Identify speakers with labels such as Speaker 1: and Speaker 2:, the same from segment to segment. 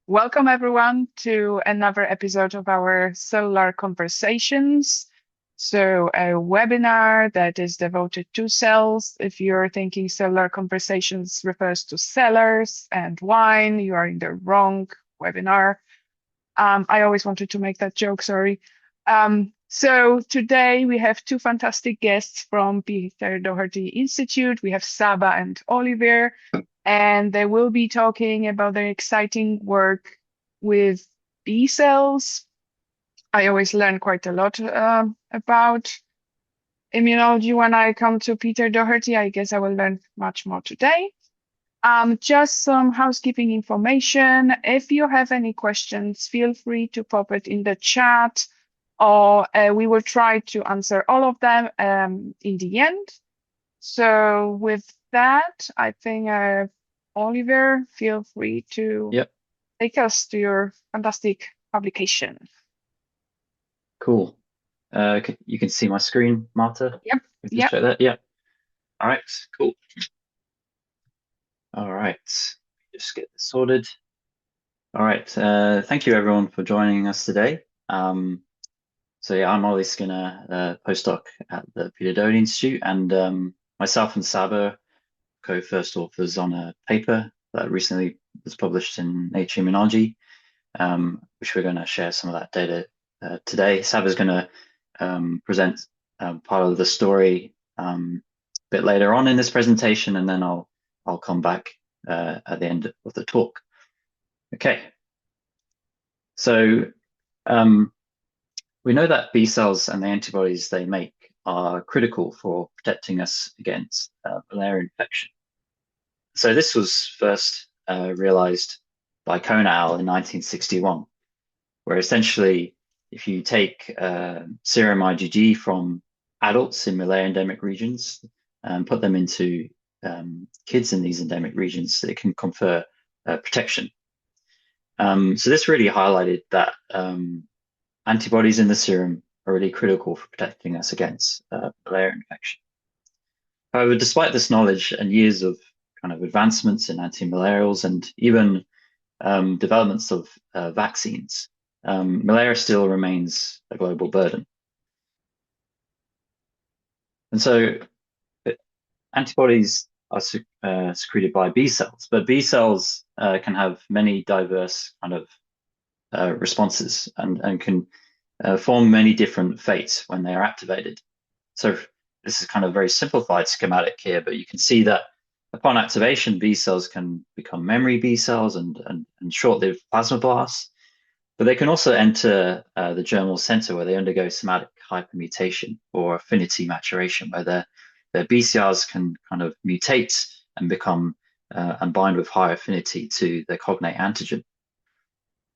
Speaker 1: Welcome everyone to another episode of our Cellular Conversations. So, a webinar that is devoted to cells. If you're thinking Cellular Conversations refers to cellars and wine, you are in the wrong webinar. I always wanted to make that joke, sorry. So today we have two fantastic guests from Peter Doherty Institute. We have Saba and Oliver, and they will be talking about their exciting work with B cells. I always learn quite a lot about immunology when I come to Peter Doherty. I guess I will learn much more today. Just some housekeeping information. If you have any questions, feel free to pop it in the chat, or we will try to answer all of them in the end. So with that, I think Oliver, feel free to take us to your fantastic publication.
Speaker 2: Cool. You can see my screen, Marta?
Speaker 1: Yep.
Speaker 2: Just check that. Yeah. All right. Cool. All right. Just get this sorted. All right. Thank you everyone for joining us today. So yeah, I'm Ollie Skinner, postdoc at the Peter Doherty Institute, and myself and Saba, co-first authors on a paper that recently was published in Nature Immunology, which we're going to share some of that data today. Saba's going to present part of the story a bit later on in this presentation, and then I'll come back at the end of the talk. Okay. So we know that B cells and the antibodies they make are critical for protecting us against malaria infection. So this was first realized by clonal in 1961, where essentially if you take serum IgG from adults in malaria endemic regions and put them into kids in these endemic regions, it can confer protection. So this really highlighted that antibodies in the serum are really critical for protecting us against malaria infection. However, despite this knowledge and years of kind of advancements in antimalarials and even developments of vaccines, malaria still remains a global burden. And so antibodies are secreted by B cells, but B cells can have many diverse kind of responses and can form many different fates when they are activated. So this is kind of a very simplified schematic here, but you can see that upon activation, B cells can become memory B cells and short-lived plasmablasts, but they can also enter the germinal center where they undergo somatic hypermutation or affinity maturation, where their BCRs can kind of mutate and become and bind with high affinity to the cognate antigen.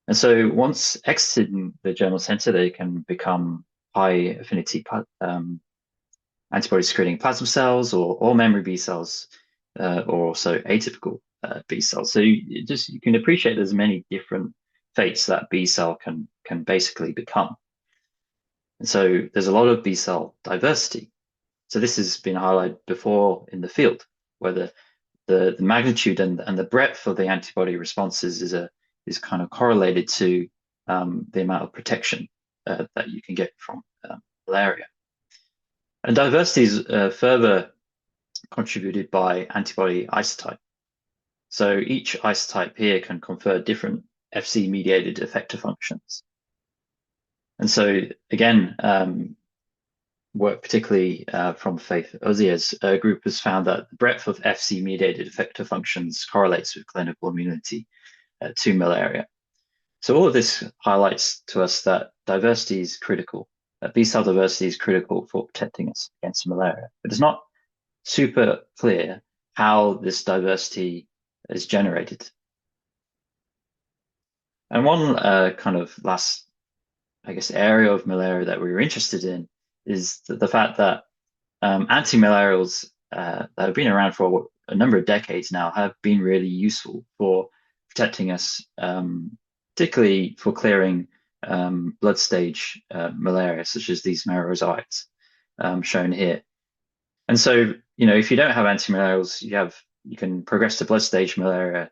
Speaker 2: And so once exiting the germinal center, they can become high affinity antibody secreting plasma cells or memory B cells, or also atypical B cells. So you can appreciate there's many different fates that B cell can basically become. And so there's a lot of B cell diversity. So this has been highlighted before in the field, where the magnitude and the breadth of the antibody responses is kind of correlated to the amount of protection that you can get from malaria. And diversity is further contributed by antibody isotype. So each isotype here can confer different Fc-mediated effector functions. And so again, work particularly from Faith Ozier's group has found that the breadth of Fc-mediated effector functions correlates with clinical immunity to malaria. So all of this highlights to us that diversity is critical. B cell diversity is critical for protecting us against malaria. But it's not super clear how this diversity is generated. And one kind of last, I guess, area of malaria that we were interested in is the fact that antimalarials that have been around for a number of decades now have been really useful for protecting us, particularly for clearing blood stage malaria, such as these marrow shown here. And so, if you don't have antimalarials, you can progress to blood stage malaria,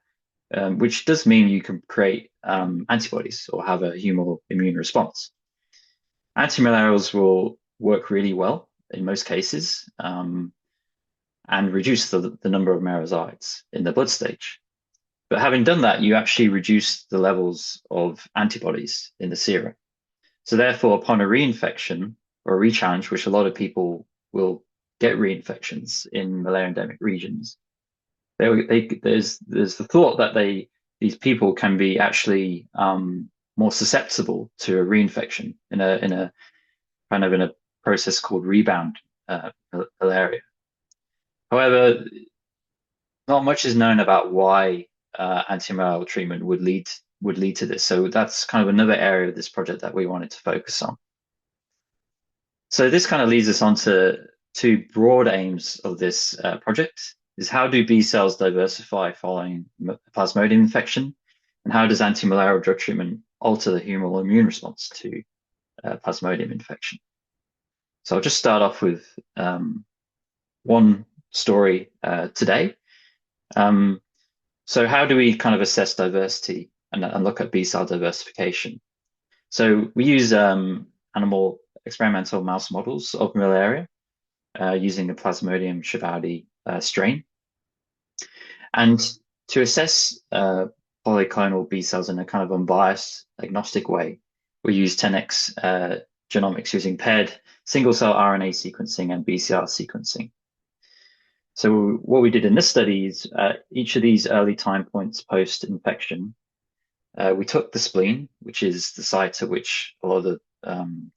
Speaker 2: which does mean you can create antibodies or have a humoral immune response. Antimalarials will work really well in most cases and reduce the number of merozoites in the blood stage. But having done that, you actually reduce the levels of antibodies in the serum. So therefore, upon a reinfection or a rechallenge, which a lot of people will get reinfections in malaria endemic regions, there's the thought that these people can be actually more susceptible to a reinfection in a process called rebound malaria. However, not much is known about why antimalarial treatment would lead to this. So that's kind of another area of this project that we wanted to focus on. So this kind of leads us on to two broad aims of this project, is how do B cells diversify following Plasmodium infection? And how does antimalarial drug treatment alter the humoral immune response to Plasmodium infection? So I'll just start off with one story today. So how do we kind of assess diversity and look at B cell diversification? So we use animal experimental mouse models of malaria using the Plasmodium shabadi strain. And to assess polyclonal B cells in a kind of unbiased, agnostic way, we use 10x genomics using paired single-cell RNA sequencing and BCR sequencing. So what we did in this study is each of these early time points post-infection, we took the spleen, which is the site at which a lot of the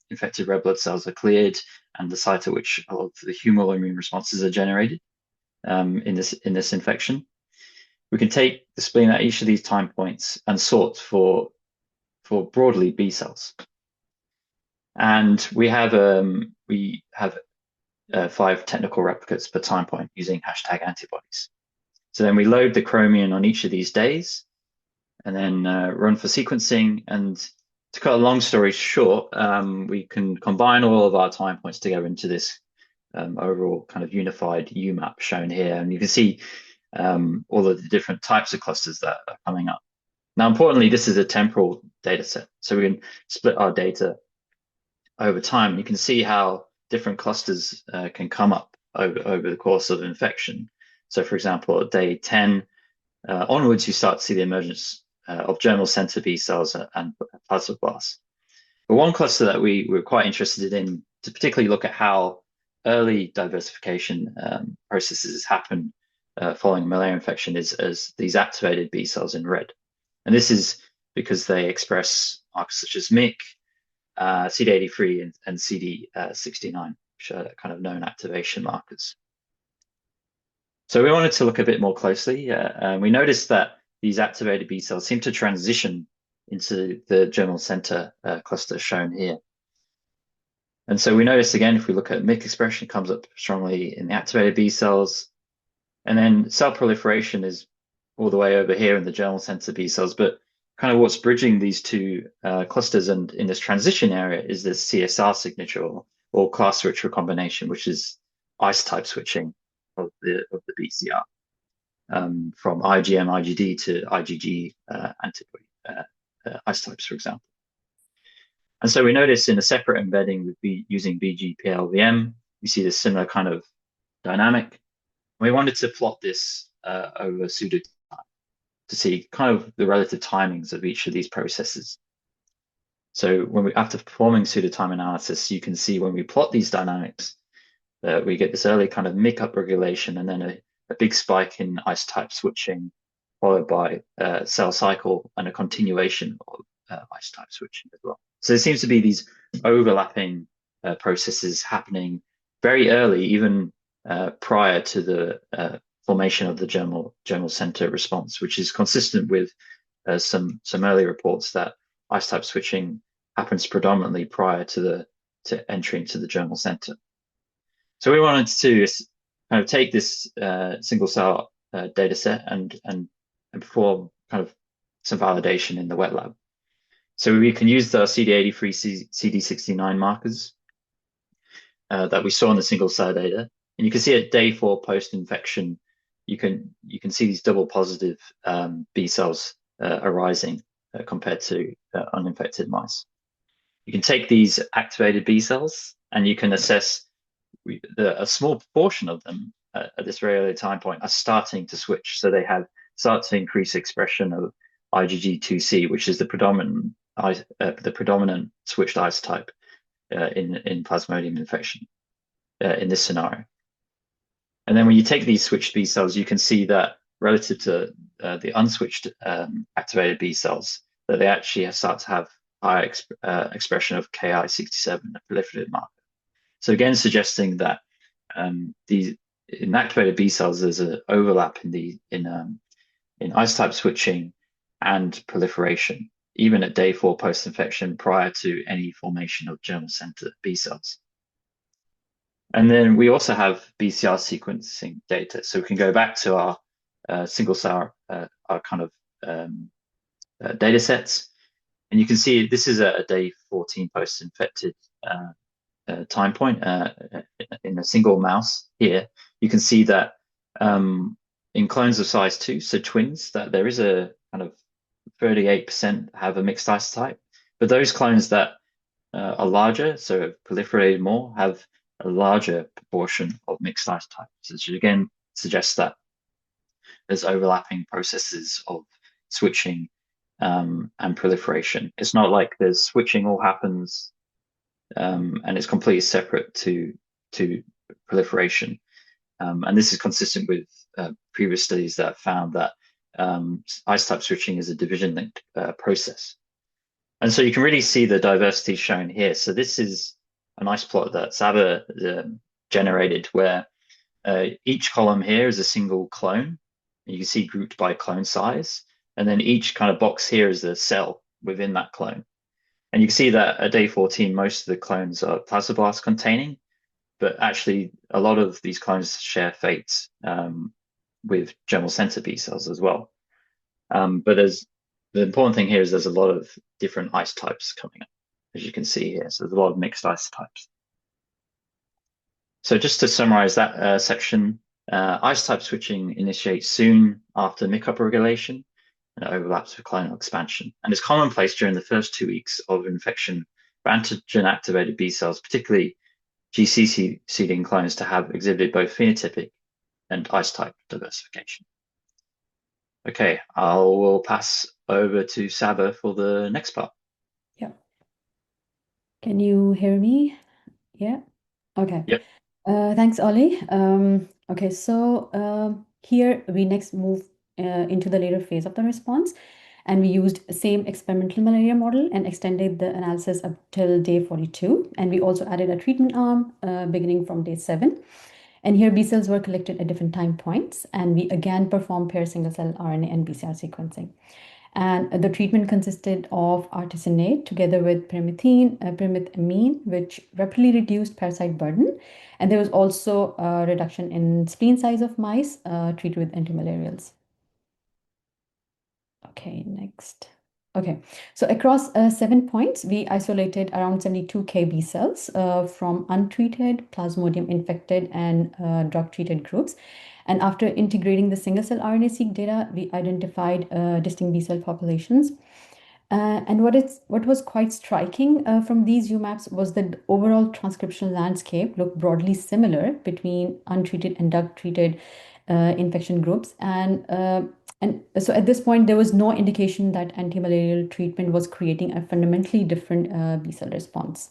Speaker 2: infected red blood cells are cleared and the site at which a lot of the humoral immune responses are generated in this infection. We can take the spleen at each of these time points and sort for broadly B cells. And we have 5 technical replicates per time point using hashtag antibodies. So then we load the chromium on each of these days and then run for sequencing. And to cut a long story short, we can combine all of our time points together into this overall kind of unified UMAP shown here. And you can see all of the different types of clusters that are coming up. Now, importantly, this is a temporal data set. So we can split our data over time. You can see how different clusters can come up over the course of infection. So for example, at day 10 onwards, you start to see the emergence of germinal center B cells and plasmablasts. But one cluster that we were quite interested in to particularly look at how early diversification processes happen following malaria infection is as these activated B cells in red. And this is because they express markers such as MYC, CD83 and CD69, which are kind of known activation markers. So we wanted to look a bit more closely. We noticed that these activated B cells seem to transition into the germinal center cluster shown here. And so we notice again, if we look at MYC expression, it comes up strongly in the activated B cells. And then cell proliferation is all the way over here in the germinal center B cells. But kind of what's bridging these two clusters and in this transition area is this CSR signature or class switch recombination, which is isotype switching of the BCR from IgM, IgD to IgG antibody isotypes, for example. And so we notice in a separate embedding with using BGPLVM, we see this similar kind of dynamic. We wanted to plot this over pseudo time to see kind of the relative timings of each of these processes. So after performing pseudo time analysis, you can see when we plot these dynamics, we get this early kind of MYC upregulation and then a big spike in isotype switching, followed by cell cycle and a continuation of isotype switching as well. So there seems to be these overlapping processes happening very early, even prior to the formation of the germinal center response, which is consistent with some early reports that isotype switching happens predominantly prior to entry into the germinal center. So we wanted to kind of take this single cell data set and perform kind of some validation in the wet lab. So we can use the CD83, CD69 markers that we saw in the single cell data. And you can see at day 4 post-infection, you can see these double positive B cells arising. compared to uninfected mice. You can take these activated B cells and you can assess a small proportion of them at this very early time point are starting to switch. So they start to increase expression of IgG2C, which is the predominant switched isotype in Plasmodium infection in this scenario. And then when you take these switched B cells, you can see that relative to the unswitched activated B cells, that they actually start to have higher expression of Ki67, a proliferative marker. So again, suggesting that in activated B cells, there's an overlap in isotype switching and proliferation, even at day 4 post-infection, prior to any formation of germinal center B cells. And then we also have BCR sequencing data, so we can go back to our single cell, our kind of data sets, and you can see this is a day 14 post-infected time point in a single mouse here. You can see that in clones of size 2, so twins, that there is a kind of 38% have a mixed isotype, but those clones that are larger, so have proliferated more, have a larger proportion of mixed isotypes, which again suggests that there's overlapping processes of switching and proliferation. It's not like there's switching all happens and it's completely separate to proliferation. And this is consistent with previous studies that found that isotype switching is a division-linked process. And so you can really see the diversity shown here. So this is a nice plot that Saba generated where each column here is a single clone. You can see grouped by clone size. And then each kind of box here is a cell within that clone. And you can see that at day 14, most of the clones are plasmablast containing, but actually a lot of these clones share fates with germinal center B cells as well. But the important thing here is there's a lot of different isotypes coming up, as you can see here. So there's a lot of mixed isotypes. So just to summarize that section, isotype switching initiates soon after MYC upregulation and it overlaps with clonal expansion. And it's commonplace during the first 2 weeks of infection for antigen-activated B cells, particularly GCC-seeding clones, to have exhibited both phenotypic and isotype diversification. Okay, I will pass over to Saba for the next part.
Speaker 3: Yeah. Can you hear me? Yeah. Okay.
Speaker 2: Yep.
Speaker 3: Thanks, Ollie. Okay, so here we next move into the later phase of the response, and we used the same experimental malaria model and extended the analysis up till day 42. And we also added a treatment arm beginning from day 7. And here B cells were collected at different time points, and we again performed paired single cell RNA and BCR sequencing. And the treatment consisted of artesunate together with pyrimethamine, which rapidly reduced parasite burden. And there was also a reduction in spleen size of mice treated with antimalarials. Okay, next. Okay, so across 7 points, we isolated around 72K B cells from untreated, Plasmodium infected, and drug-treated groups. And after integrating the single-cell RNA-seq data, we identified distinct B cell populations. And what was quite striking from these UMAPs was that the overall transcriptional landscape looked broadly similar between untreated and drug-treated infection groups. And so at this point, there was no indication that antimalarial treatment was creating a fundamentally different B cell response.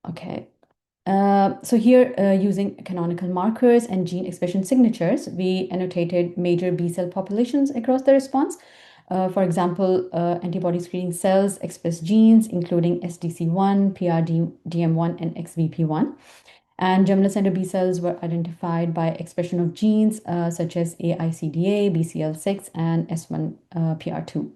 Speaker 3: Okay. So here, using canonical markers and gene expression signatures, we annotated major B cell populations across the response. For example, antibody screening cells express genes including SDC1, PRDM1, and XBP1. And germinal center B cells were identified by expression of genes such as AICDA, BCL6, and S1PR2.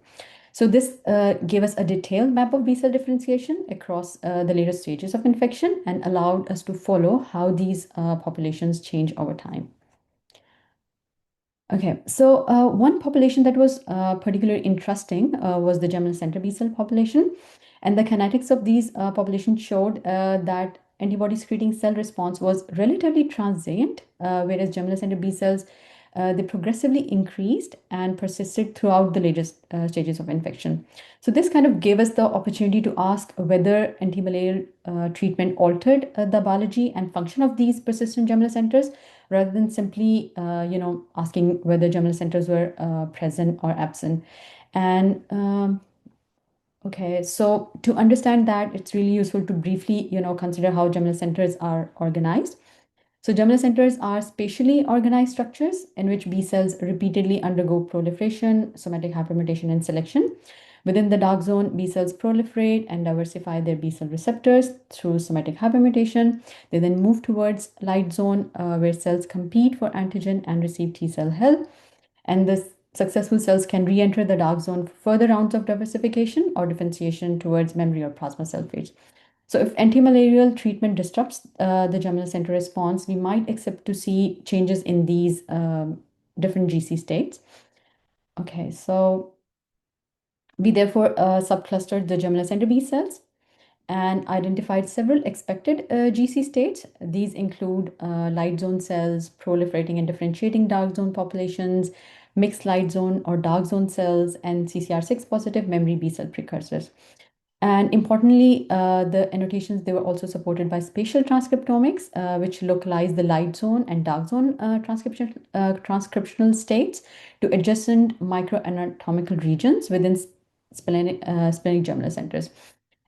Speaker 3: So this gave us a detailed map of B cell differentiation across the later stages of infection and allowed us to follow how these populations change over time. Okay, so one population that was particularly interesting was the germinal center B cell population. And the kinetics of these populations showed that antibody secreting cell response was relatively transient, whereas germinal center B cells they progressively increased and persisted throughout the latest stages of infection. So this kind of gave us the opportunity to ask whether antimalarial treatment altered the biology and function of these persistent germinal centers, rather than simply, asking whether germinal centers were present or absent. And okay, so to understand that, it's really useful to briefly, consider how germinal centers are organized. So germinal centers are spatially organized structures in which B cells repeatedly undergo proliferation, somatic hypermutation, and selection. Within the dark zone, B cells proliferate and diversify their B cell receptors through somatic hypermutation. They then move towards light zone, where cells compete for antigen and receive T cell help. And the successful cells can re-enter the dark zone for further rounds of diversification or differentiation towards memory or plasma cell phase. So if antimalarial treatment disrupts the germinal center response, we might expect to see changes in these different GC states. Okay, so we therefore subclustered the germinal center B cells and identified several expected GC states. These include light zone cells, proliferating and differentiating dark zone populations, mixed light zone or dark zone cells, and CCR6 positive memory B cell precursors. And importantly, the annotations, they were also supported by spatial transcriptomics, which localize the light zone and dark zone transcriptional states to adjacent microanatomical regions within splenic germinal centers.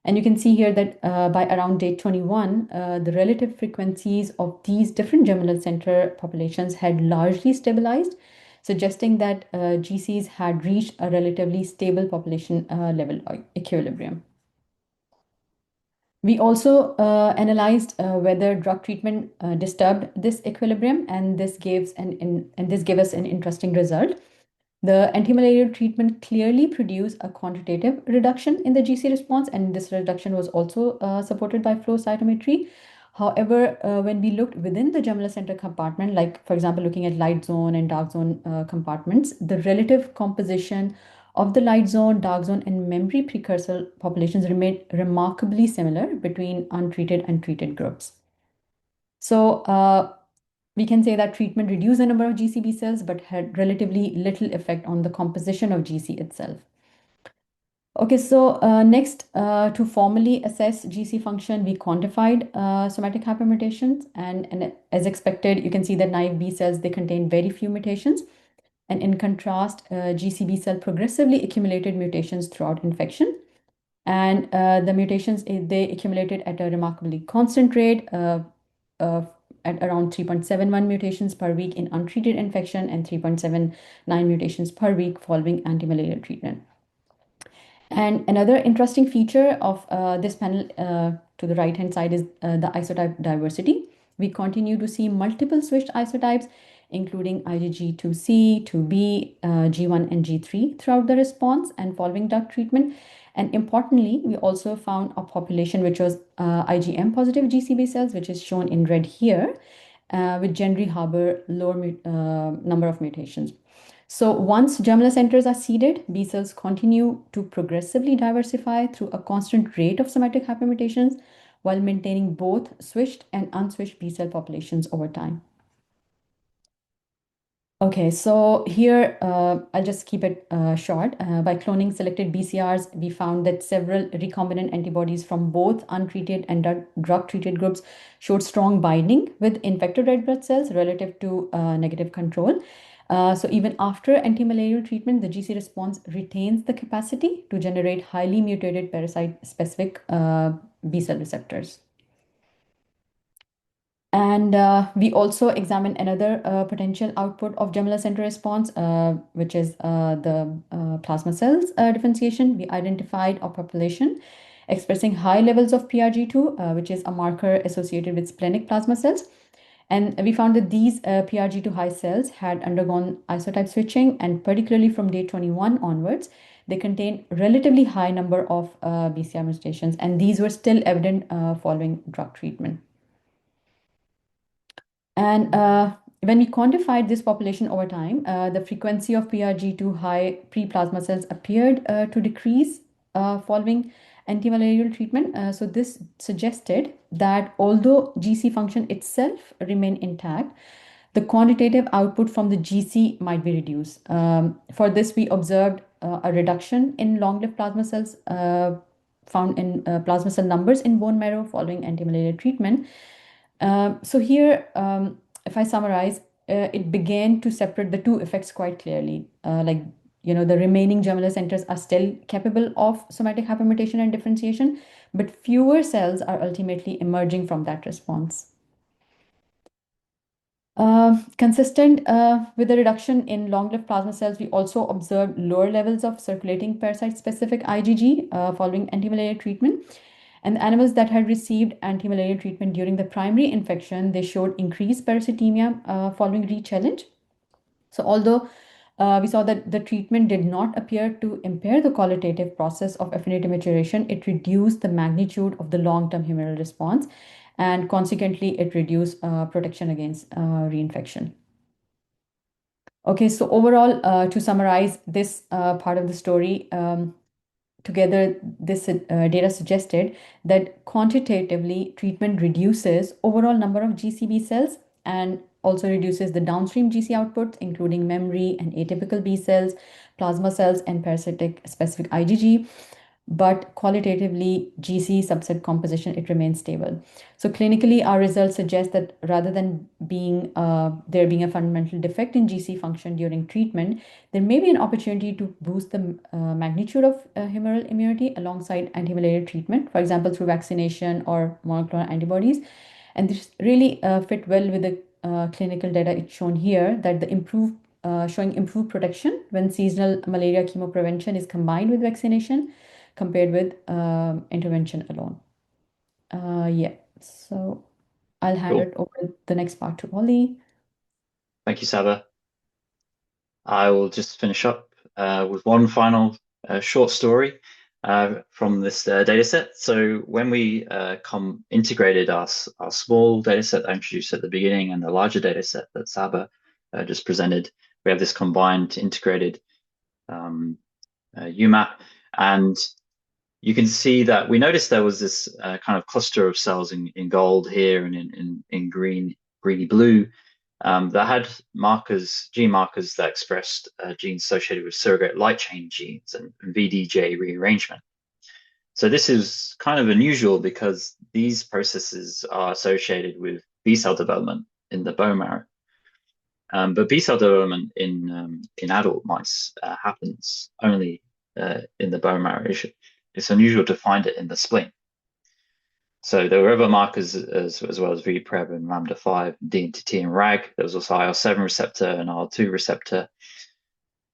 Speaker 3: And you can see here that by around day 21, the relative frequencies of these different germinal center populations had largely stabilized, suggesting that GCs had reached a relatively stable population level equilibrium. We also analyzed whether drug treatment disturbed this equilibrium, and this gave us an interesting result. The antimalarial treatment clearly produced a quantitative reduction in the GC response, and this reduction was also supported by flow cytometry. However, when we looked within the germinal center compartment, like for example, looking at light zone and dark zone compartments, the relative composition of the light zone, dark zone, and memory precursor populations remained remarkably similar between untreated and treated groups. So we can say that treatment reduced the number of GCB cells, but had relatively little effect on the composition of GC itself. Okay, so next, to formally assess GC function, we quantified somatic hypermutations, and as expected, you can see that naive B cells, they contain very few mutations. And in contrast, GCB cell progressively accumulated mutations throughout infection. And the mutations, they accumulated at a remarkably constant rate at around 3.71 mutations per week in untreated infection and 3.79 mutations per week following antimalarial treatment. And another interesting feature of this panel to the right-hand side is the isotype diversity. We continue to see multiple switched isotypes, including IgG2C, 2B, G1, and G3 throughout the response and following drug treatment. And importantly, we also found a population which was IgM positive GCB cells, which is shown in red here, which generally harbor lower number of mutations. So once germinal centers are seeded, B cells continue to progressively diversify through a constant rate of somatic hypermutations while maintaining both switched and unswitched B cell populations over time. Okay, so here I'll just keep it short. By cloning selected BCRs, we found that several recombinant antibodies from both untreated and drug-treated groups showed strong binding with infected red blood cells relative to negative control. So even after antimalarial treatment, the GC response retains the capacity to generate highly mutated parasite-specific B cell receptors. And we also examined another potential output of germinal center response, which is the plasma cells differentiation. We identified a population expressing high levels of PRG2, which is a marker associated with splenic plasma cells. And we found that these PRG2 high cells had undergone isotype switching, and particularly from day 21 onwards, they contain relatively high number of BCR mutations, and these were still evident following drug treatment. And when we quantified this population over time, the frequency of PRG2 high pre-plasma cells appeared to decrease following antimalarial treatment. So this suggested that although GC function itself remained intact, the quantitative output from the GC might be reduced. For this, we observed a reduction in long-lived plasma cells found in plasma cell numbers in bone marrow following anti-malaria treatment. So here, if I summarize, it began to separate the two effects quite clearly. The remaining germinal centers are still capable of somatic hypermutation and differentiation, but fewer cells are ultimately emerging from that response. Consistent with the reduction in long-lived plasma cells, we also observed lower levels of circulating parasite-specific IgG following anti-malaria treatment. And the animals that had received anti-malaria treatment during the primary infection, they showed increased parasitemia following re-challenge. So although we saw that the treatment did not appear to impair the qualitative process of affinity maturation, it reduced the magnitude of the long-term humoral response, and consequently, it reduced protection against reinfection. Okay, so overall, to summarize this part of the story, together, this data suggested that quantitatively treatment reduces overall number of GCB cells and also reduces the downstream GC output, including memory and atypical B cells, plasma cells, and parasitic specific IgG. But qualitatively, GC subset composition, it remains stable. So clinically, our results suggest that rather than there being a fundamental defect in GC function during treatment, there may be an opportunity to boost the magnitude of humoral immunity alongside anti-malaria treatment, for example, through vaccination or monoclonal antibodies. And this really fit well with the clinical data it's shown here, that showing improved protection when seasonal malaria chemoprevention is combined with vaccination compared with intervention alone. Yeah, so I'll hand it over the next part to Ollie.
Speaker 2: Thank you, Saba. I will just finish up with one final short story from this data set. So when we integrated our small data set I introduced at the beginning and the larger data set that Saba just presented, we have this combined integrated UMAP, and you can see that we noticed there was this kind of cluster of cells in gold here and in greeny blue that had gene markers that expressed genes associated with surrogate light chain genes and VDJ rearrangement. So this is kind of unusual because these processes are associated with B cell development in the bone marrow. But B cell development in adult mice happens only in the bone marrow. It's unusual to find it in the spleen. So there were other markers as well as VPREV and lambda5, DNTT and RAG. There was also IL-7 receptor and IL-2 receptor.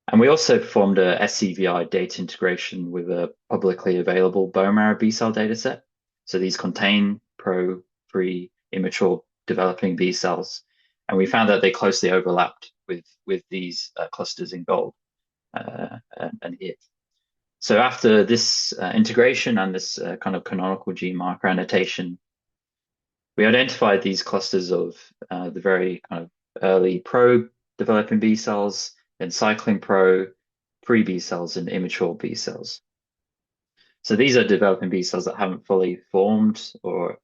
Speaker 2: And we also performed a SCVI data integration with a publicly available bone marrow B cell data set. So these contain pro, pre, immature developing B cells. And we found that they closely overlapped with these clusters in gold and here. So after this integration and this kind of canonical gene marker annotation, we identified these clusters of the very kind of early pro-developing B cells, then cycling pre-B cells, and immature B cells. So these are developing B cells that haven't fully formed or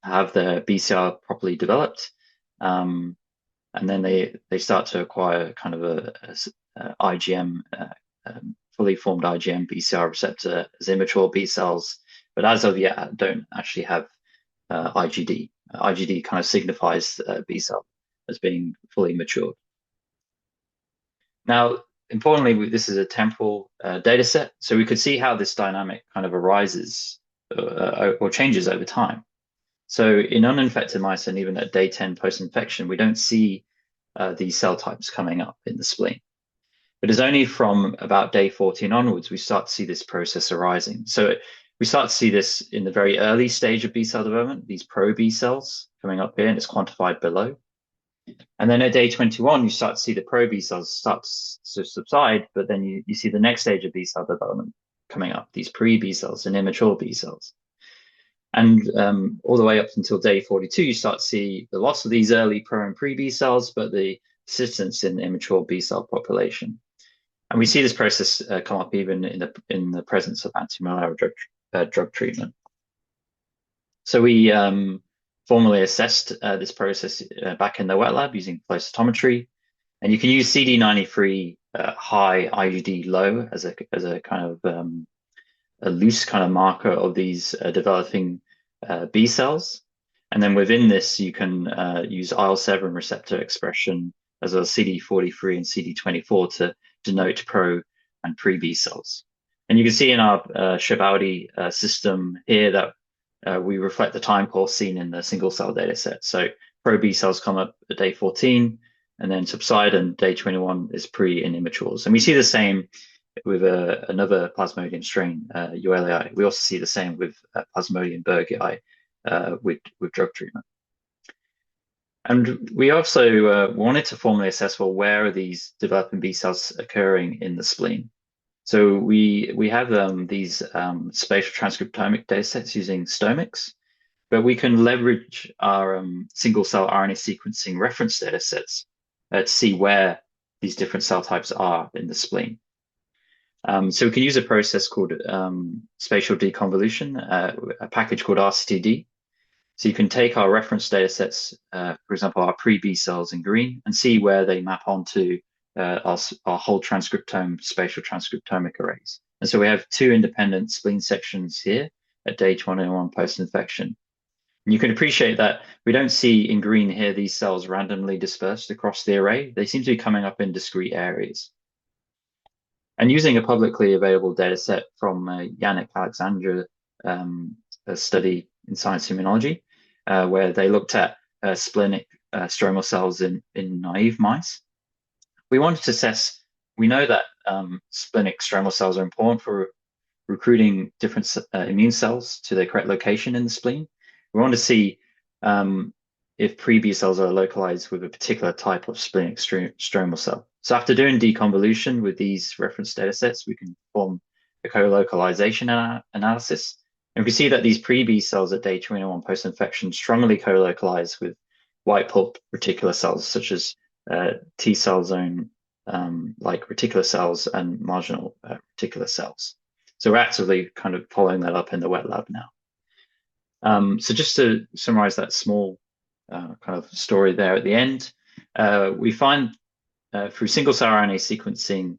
Speaker 2: have their BCR properly developed. And then they start to acquire kind of a IgM fully formed IgM BCR receptor as immature B cells, but as of yet don't actually have IgD. IgD kind of signifies B cell as being fully matured. Now, importantly, this is a temporal data set, so we could see how this dynamic kind of arises or changes over time. So in uninfected mice and even at day 10 post-infection, we don't see these cell types coming up in the spleen. But it's only from about day 14 onwards we start to see this process arising. So we start to see this in the very early stage of B cell development, these pro-B cells coming up here, and it's quantified below. And then at day 21, you start to see the pro-B cells start to subside, but then you see the next stage of B cell development coming up, these pre-B cells and immature B cells. And all the way up until day 42, you start to see the loss of these early pro and pre-B cells, but the persistence in the immature B cell population. And we see this process come up even in the presence of anti-malaria drug treatment. So we formally assessed this process back in the wet lab using flow cytometry. And you can use CD93 high, IgD low as a kind of a loose kind of marker of these developing B cells. And then within this, you can use IL-7 receptor expression as well as CD43 and CD24 to denote pro and pre B cells. And you can see in our Shibaldi system here that we reflect the time course seen in the single cell data set. So pro B cells come up at day 14 and then subside, and day 21 is pre and immatures. And we see the same with another Plasmodium strain, Uelii. We also see the same with Plasmodium berghei with drug treatment. And we also wanted to formally assess, well, where are these developing B cells occurring in the spleen? So we have these spatial transcriptomic data sets using Genomics, but we can leverage our single cell RNA sequencing reference data sets to see where these different cell types are in the spleen. So we can use a process called spatial deconvolution, a package called RCTD. So you can take our reference data sets, for example, our pre-B cells in green, and see where they map onto our whole transcriptome spatial transcriptomic arrays. And so we have two independent spleen sections here at day 21 post-infection. And you can appreciate that we don't see in green here these cells randomly dispersed across the array. They seem to be coming up in discrete areas. And using a publicly available data set from Yannick Alexandre a study in Science Immunology, where they looked at splenic stromal cells in naive mice. We wanted to assess, we know that splenic stromal cells are important for recruiting different immune cells to their correct location in the spleen. We want to see if pre-B cells are localized with a particular type of splenic stromal cell. So after doing deconvolution with these reference data sets, we can perform a co-localization analysis. And we can see that these pre-B cells at day 21 post-infection strongly co-localize with white pulp reticular cells, such as T cell zone like reticular cells and marginal reticular cells. So we're actively kind of following that up in the wet lab now. So just to summarize that small kind of story there at the end, we find through single cell RNA sequencing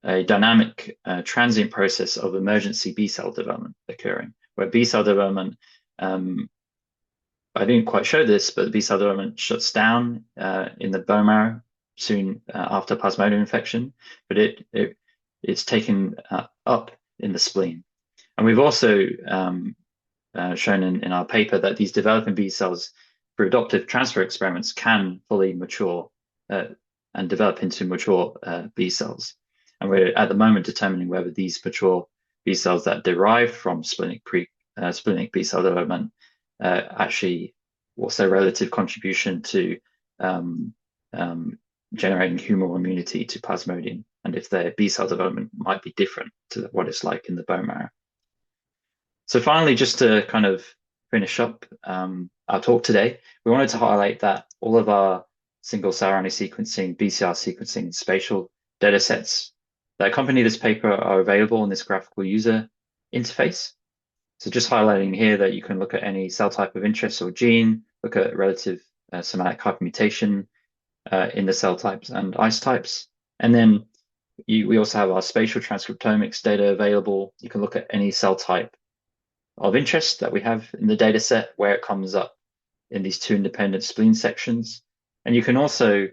Speaker 2: a dynamic transient process of emergency B cell development occurring, where B cell development, I didn't quite show this, but the B cell development shuts down in the bone marrow soon after Plasmodium infection, but it's taken up in the spleen. And we've also shown in our paper that these developing B cells for adoptive transfer experiments can fully mature and develop into mature B cells. And we're at the moment determining whether these mature B cells that derive from splenic B cell development actually, what's their relative contribution to generating humoral immunity to Plasmodium, and if their B cell development might be different to what it's like in the bone marrow. So finally, just to kind of finish up our talk today, we wanted to highlight that all of our single cell RNA sequencing, BCR sequencing, and spatial data sets that accompany this paper are available in this graphical user interface. So just highlighting here that you can look at any cell type of interest or gene, look at relative somatic hypermutation in the cell types and isotypes. And then we also have our spatial transcriptomics data available. You can look at any cell type of interest that we have in the data set, where it comes up in these two independent spleen sections. And you can also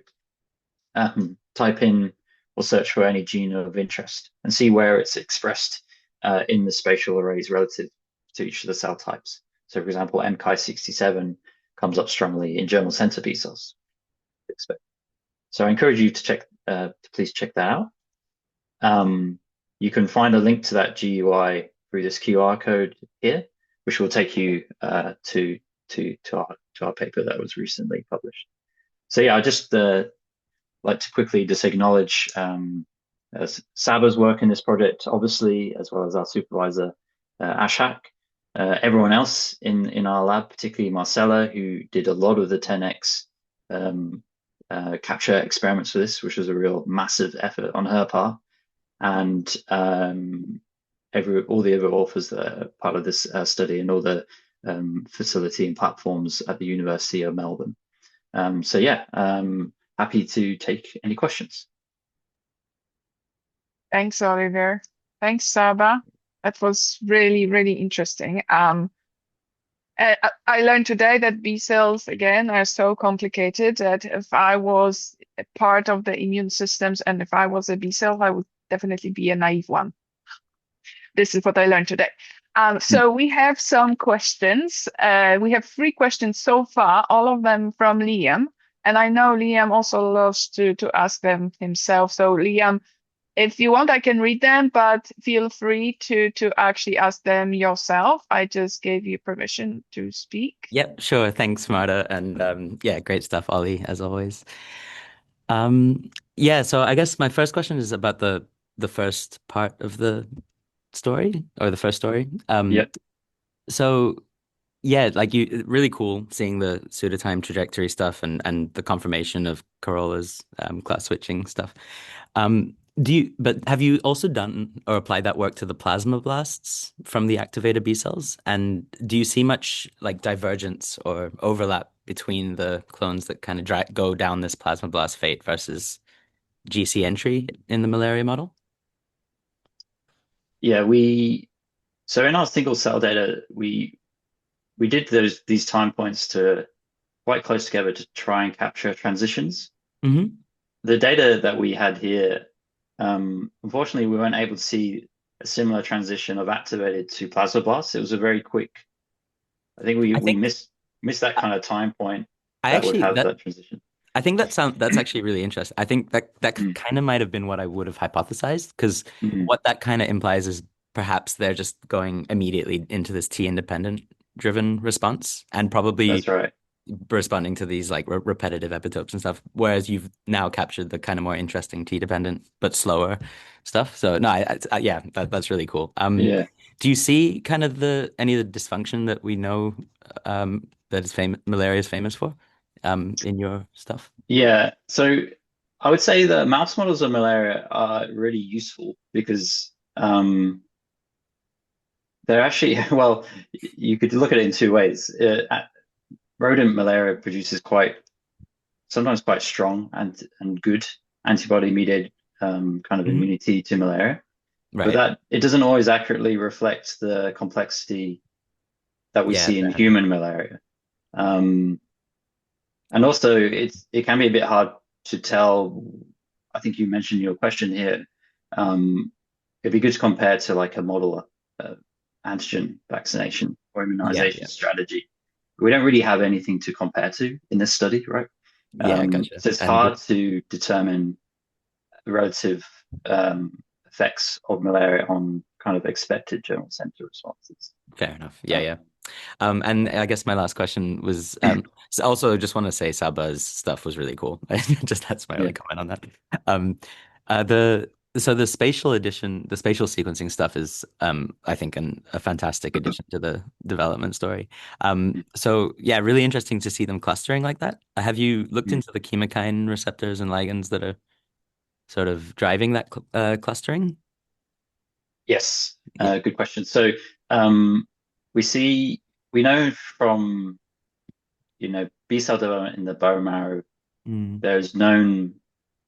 Speaker 2: type in or search for any gene of interest and see where it's expressed in the spatial arrays relative to each of the cell types. So for example, MKI67 comes up strongly in germinal center B cells. So I encourage you to please check that out. You can find a link to that GUI through this QR code here, which will take you to our paper that was recently published. So yeah, I just like to quickly just acknowledge Saba's work in this project, obviously, as well as our supervisor, Ashak, everyone else in our lab, particularly Marcella, who did a lot of the 10x capture experiments for this, which was a real massive effort on her part, and all the other authors that are part of this study, and all the facility and platforms at the University of Melbourne. So yeah, happy to take any questions.
Speaker 1: Thanks, Oliver. Thanks, Saba. That was really, really interesting. I learned today that B cells, again, are so complicated that if I was a part of the immune systems and if I was a B cell, I would definitely be a naive one. This is what I learned today. So we have some questions. We have 3 questions so far, all of them from Liam. And I know Liam also loves to ask them himself. So Liam, if you want, I can read them, but feel free to actually ask them yourself. I just gave you permission to speak.
Speaker 4: Yep, sure. Thanks, Marta. And yeah, great stuff, Ollie, as always. Yeah, so I guess my first question is about the first part of the story, or the first story.
Speaker 2: Yep.
Speaker 4: So yeah, like really cool seeing the pseudotime trajectory stuff and the confirmation of Corolla's class switching stuff. But have you also done or applied that work to the plasmablasts from the activated B cells? And do you see much like divergence or overlap between the clones that kind of go down this plasmablast fate versus GC entry in the malaria model?
Speaker 2: Yeah, so in our single cell data, we did these time points to quite close together to try and capture transitions.
Speaker 4: Mm-hmm.
Speaker 2: The data that we had here, unfortunately, we weren't able to see a similar transition of activated to plasmablasts. It was a very quick. I think we missed that kind of time point that would have that transition.
Speaker 4: I think that's actually really interesting. I think that kind of might have been what I would have hypothesized, because what that kind of implies is perhaps they're just going immediately into this T-independent driven response and probably
Speaker 2: That's right.
Speaker 4: responding to these like repetitive epitopes and stuff, whereas you've now captured the kind of more interesting T-dependent but slower stuff. So no, yeah, that's really cool.
Speaker 2: Yeah.
Speaker 4: Do you see kind of any of the dysfunction that we know that is malaria is famous for in your stuff?
Speaker 2: Yeah, so I would say the mouse models of malaria are really useful because they're actually, well, you could look at it in 2 ways. Rodent malaria produces sometimes quite strong and good antibody-mediated kind of immunity to malaria,
Speaker 4: right?
Speaker 2: But that it doesn't always accurately reflect the complexity that we see in human malaria. And also, it can be a bit hard to tell. I think you mentioned in your question here. It'd be good to compare to like a model antigen vaccination or immunization strategy. We don't really have anything to compare to in this study, right?
Speaker 4: Gotcha.
Speaker 2: So it's hard to determine the relative effects of malaria on kind of expected general center responses.
Speaker 4: Fair enough. Yeah. And I guess my last question was also just want to say Saba's stuff was really cool. Just that's my only comment on that. So the spatial sequencing stuff is I think a fantastic addition to the development story. So yeah, really interesting to see them clustering like that. Have you looked into the chemokine receptors and ligands that are sort of driving that clustering?
Speaker 2: Yes, good question. So we know from B cell development in the bone marrow, there's known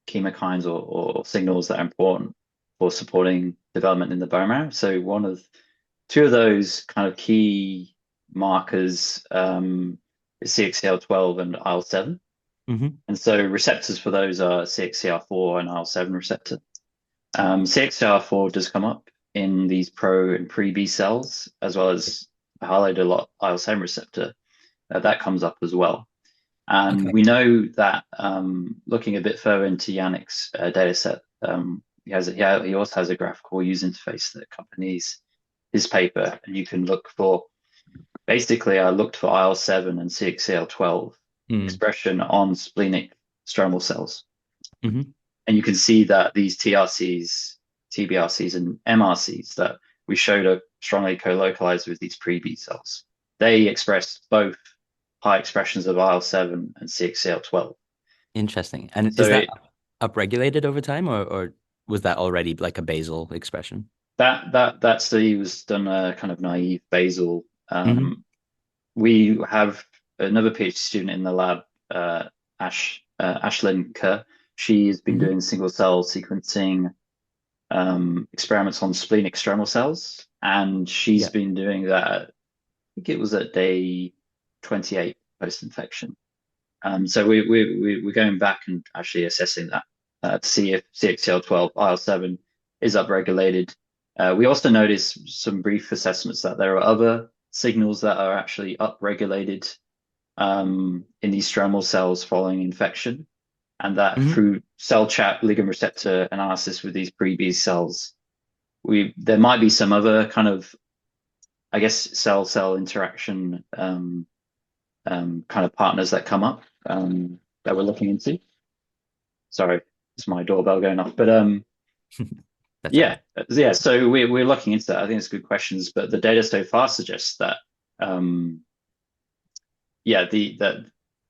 Speaker 2: chemokines or signals that are important for supporting development in the bone marrow. So 2 of those kind of key markers is CXCL12 and IL-7. And so receptors for those are CXCR4 and IL-7 receptor. CXCR4 does come up in these pro and pre B cells, as well as highlighted a lot IL-7 receptor. That comes up as well. And we know that looking a bit further into Yannick's data set, he also has a graphical user interface that accompanies his paper. And you can look for, basically, I looked for IL-7 and CXCL12 expression on splenic stromal cells. And you can see that these TRCs, TBRCs, and MRCs that we showed are strongly co-localized with these pre-B cells. They express both high expressions of IL-7 and CXCL12.
Speaker 4: Interesting. And so is that upregulated over time, or was that already like a basal expression?
Speaker 2: That study was done kind of naive basal. we have another PhD student in the lab, Ashlyn Kerr. She's been doing single cell sequencing experiments on splenic stromal cells, and she's been doing that. I think it was at day 28 post-infection. So we're going back and actually assessing that to see if CXCL12 IL-7 is upregulated. We also noticed some brief assessments that there are other signals that are actually upregulated in these stromal cells following infection, and that through cell chat ligand receptor analysis with these pre-B cells, there might be some other kind of, I guess, cell-cell interaction kind of partners that come up that we're looking into. Sorry, it's my doorbell going off, but yeah. So we're looking into that. I think it's good questions, but the data so far suggests that that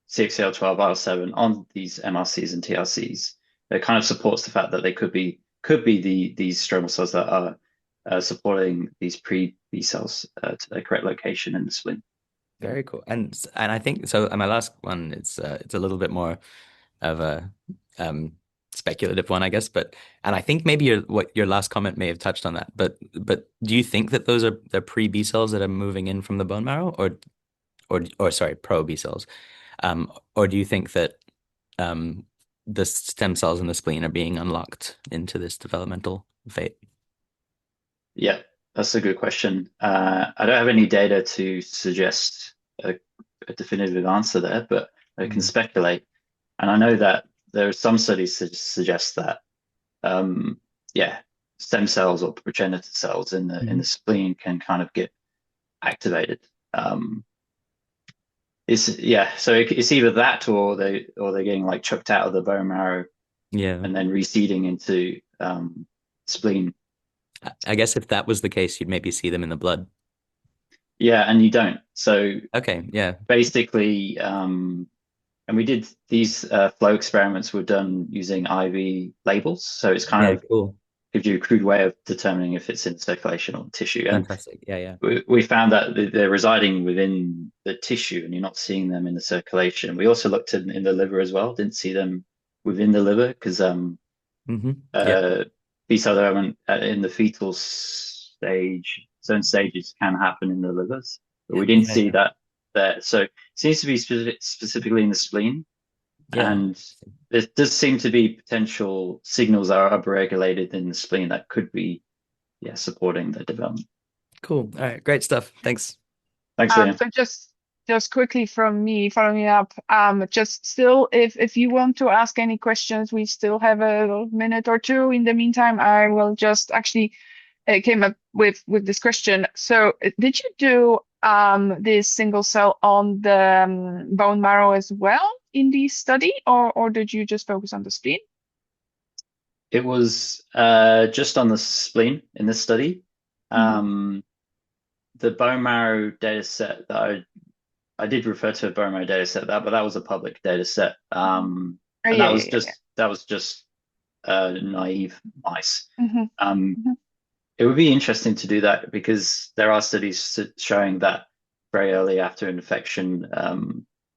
Speaker 2: CXCL12 IL-7 on these MRCs and TRCs, it kind of supports the fact that they could be these stromal cells that are supporting these pre-B cells to their correct location in the spleen.
Speaker 4: Very cool. And I think so. My last one, it's a little bit more of a speculative one, I guess. And I think maybe your last comment may have touched on that. But do you think that those are the pre-B cells that are moving in from the bone marrow, or sorry, pro-B cells, or do you think that the stem cells in the spleen are being unlocked into this developmental fate?
Speaker 2: Yeah, that's a good question. I don't have any data to suggest a definitive answer there, but I can speculate. And I know that there are some studies to suggest that, stem cells or progenitor cells in the spleen can kind of get activated. So it's either that or they're getting like chucked out of the bone marrow, and then reseeding into spleen.
Speaker 4: I guess if that was the case, you'd maybe see them in the blood.
Speaker 2: Yeah, and you don't. So basically, and we did these flow experiments were done using IV labels, so it's kind of
Speaker 4: cool.
Speaker 2: Gives you a crude way of determining if it's in circulation or tissue.
Speaker 4: Fantastic. Yeah.
Speaker 2: We found that they're residing within the tissue, and you're not seeing them in the circulation. We also looked in the liver as well. Didn't see them within the liver because B cell development in the fetal stage, certain stages can happen in the livers, but we didn't see that there. So it seems to be specifically in the spleen. And there does seem to be potential signals that are upregulated in the spleen that could be, supporting the development.
Speaker 4: Cool. All right. Great stuff. Thanks.
Speaker 2: Thanks, Liam.
Speaker 1: So just quickly from me, following up, just still, if you want to ask any questions, we still have a minute or two. In the meantime, I will just actually came up with this question. So did you do this single cell on the bone marrow as well in the study, or did you just focus on the spleen?
Speaker 2: It was just on the spleen in this study. The bone marrow data set that I did refer to a bone marrow data set, but that was a public data set. That was just naive mice. It would be interesting to do that because there are studies showing that very early after infection,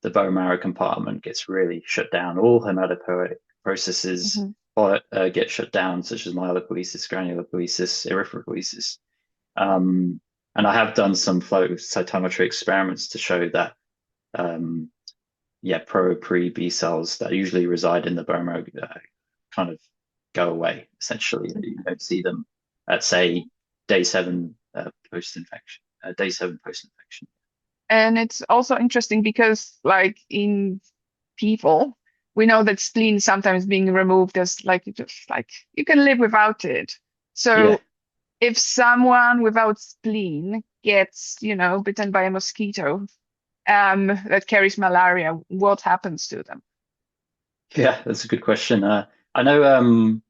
Speaker 2: the bone marrow compartment gets really shut down. All hematopoietic processes get shut down, such as myelopoiesis, granulopoiesis, erythropoiesis. And I have done some flow cytometry experiments to show that, pre-B cells that usually reside in the bone marrow kind of go away, essentially. You don't see them at, say, day 7 post-infection,
Speaker 1: And it's also interesting because, like, in people, we know that spleen sometimes being removed as you can live without it. So if someone without spleen gets, bitten by a mosquito that carries malaria, what happens to them? Yeah,
Speaker 2: that's a good question. I know,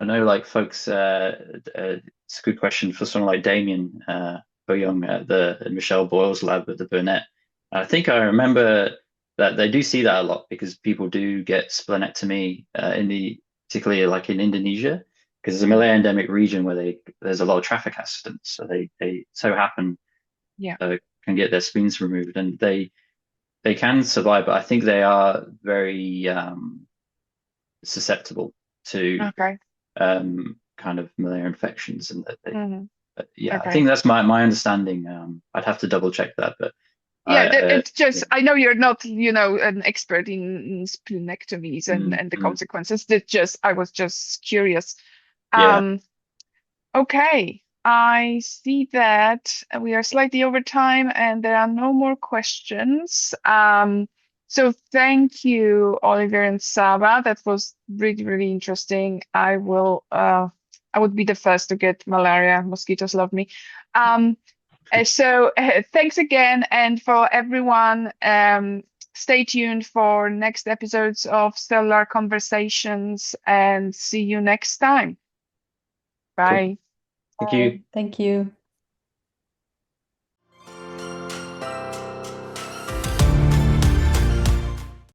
Speaker 2: like folks, it's a good question for someone like Damien Young at Michelle Boyle's lab at the Burnett. I think I remember that they do see that a lot because people do get splenectomy particularly like in Indonesia, because it's a malaria endemic region where there's a lot of traffic accidents. So they so happen can get their spleens removed, and they can survive, but I think they are very susceptible to
Speaker 1: Okay.
Speaker 2: kind of malaria infections, and that they,
Speaker 1: Mhm.
Speaker 2: yeah, I
Speaker 1: Okay.
Speaker 2: think that's my understanding. I'd have to double check that, but
Speaker 1: Yeah,
Speaker 2: I,
Speaker 1: it's just
Speaker 2: yeah.
Speaker 1: I know you're not, an expert in splenectomies and the consequences. I was just curious.
Speaker 2: Yeah.
Speaker 1: Okay, I see that we are slightly over time and there are no more questions. So thank you, Oliver and Saba. That was really, really interesting. I would be the first to get malaria. Mosquitoes love me. So thanks again, and for everyone, stay tuned for next episodes of Cellular Conversations, and see you next time. Bye.
Speaker 2: Thank you.
Speaker 3: Thank you.